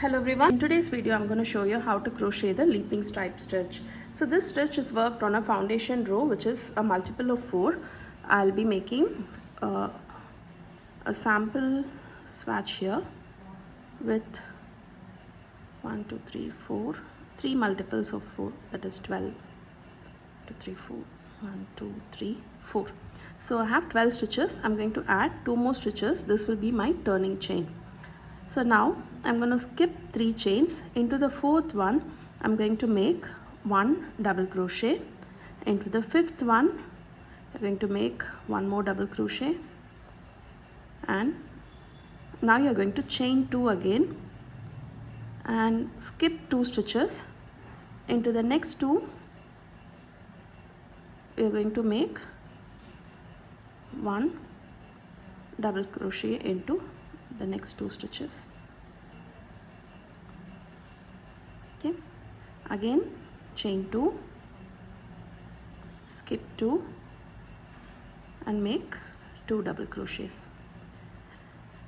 Hello everyone, in today's video I'm going to show you how to crochet the leaping stripe stitch. So this stitch is worked on a foundation row which is a multiple of 4. I'll be making a sample swatch here with 1 2 3 4 3 multiples of 4, that is 12 2 3 4 1 2 3 4. So I have 12 stitches. I'm going to add 2 more stitches. This will be my turning chain. So now I'm going to skip 3 chains. Into the 4th one I'm going to make 1 double crochet. Into the 5th one I'm going to make 1 more double crochet, and now you're going to chain 2 again and skip 2 stitches. Into the next 2 you're going to make 1 double crochet into the next 2 stitches. Okay, again chain 2, skip 2 and make 2 double crochets.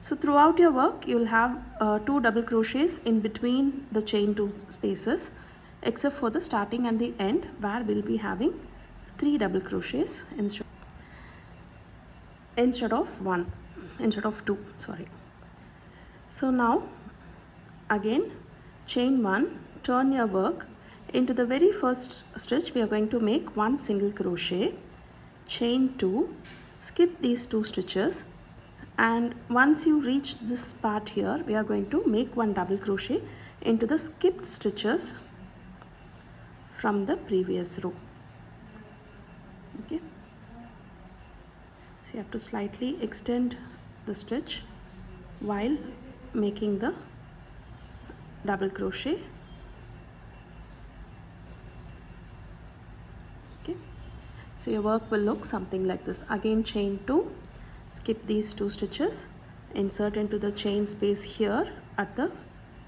So throughout your work you will have 2 double crochets in between the chain 2 spaces, except for the starting and the end where we'll be having 3 double crochets instead of 2, sorry. So now again chain 1, turn your work. Into the very first stitch we are going to make 1 single crochet, chain 2, skip these 2 stitches, and once you reach this part here we are going to make 1 double crochet into the skipped stitches from the previous row. Okay, so you have to slightly extend the stitch while making the double crochet. Okay, so your work will look something like this. Again chain 2, skip these 2 stitches, insert into the chain space here at the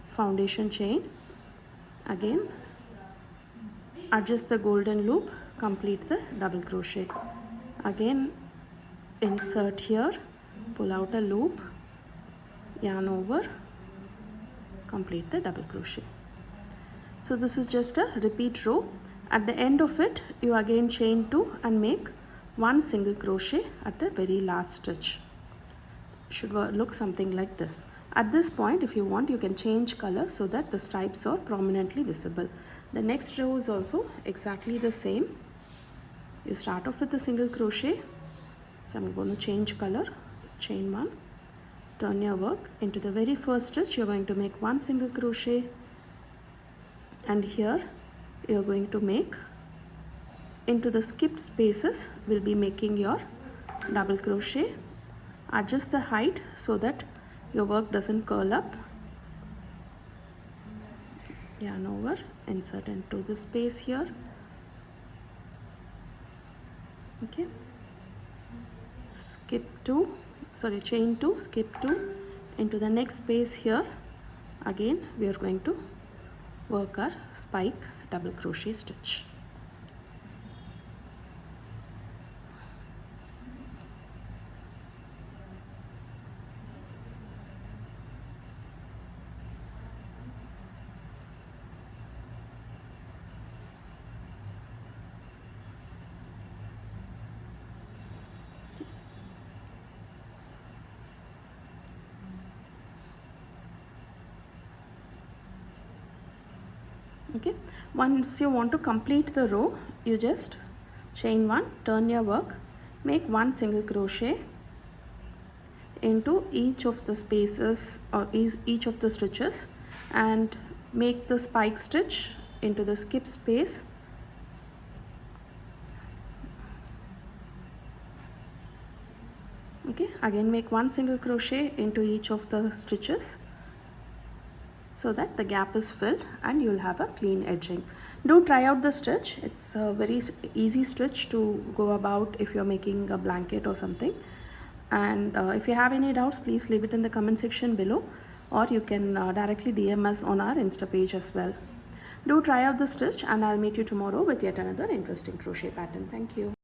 foundation chain, again adjust the golden loop, complete the double crochet, again insert here, pull out a loop, yarn over, complete the double crochet. So this is just a repeat row. At the end of it you again chain 2 and make 1 single crochet at the very last stitch. Should look something like this. At this point, if you want, you can change color so that the stripes are prominently visible. The next row is also exactly the same. You start off with a single crochet, so I'm going to change color, chain 1, turn your work. Into the very first stitch you're going to make 1 single crochet, and here you're going to make, into the skipped spaces we'll be making your double crochet. Adjust the height so that your work doesn't curl up, yarn over, insert into the space here. Okay, chain 2, skip 2 into the next space here. Again we are going to work our spike double crochet stitch. Okay, once you want to complete the row you just chain 1, turn your work, make 1 single crochet into each of the spaces or each of the stitches, and make the spike stitch into the skip space. Okay, again make 1 single crochet into each of the stitches so that the gap is filled and you'll have a clean edging. Do try out the stitch. It's a very easy stitch to go about if you're making a blanket or something. And if you have any doubts, please leave it in the comment section below, or you can directly DM us on our Insta page as well. Do try out the stitch, and I'll meet you tomorrow with yet another interesting crochet pattern. Thank you.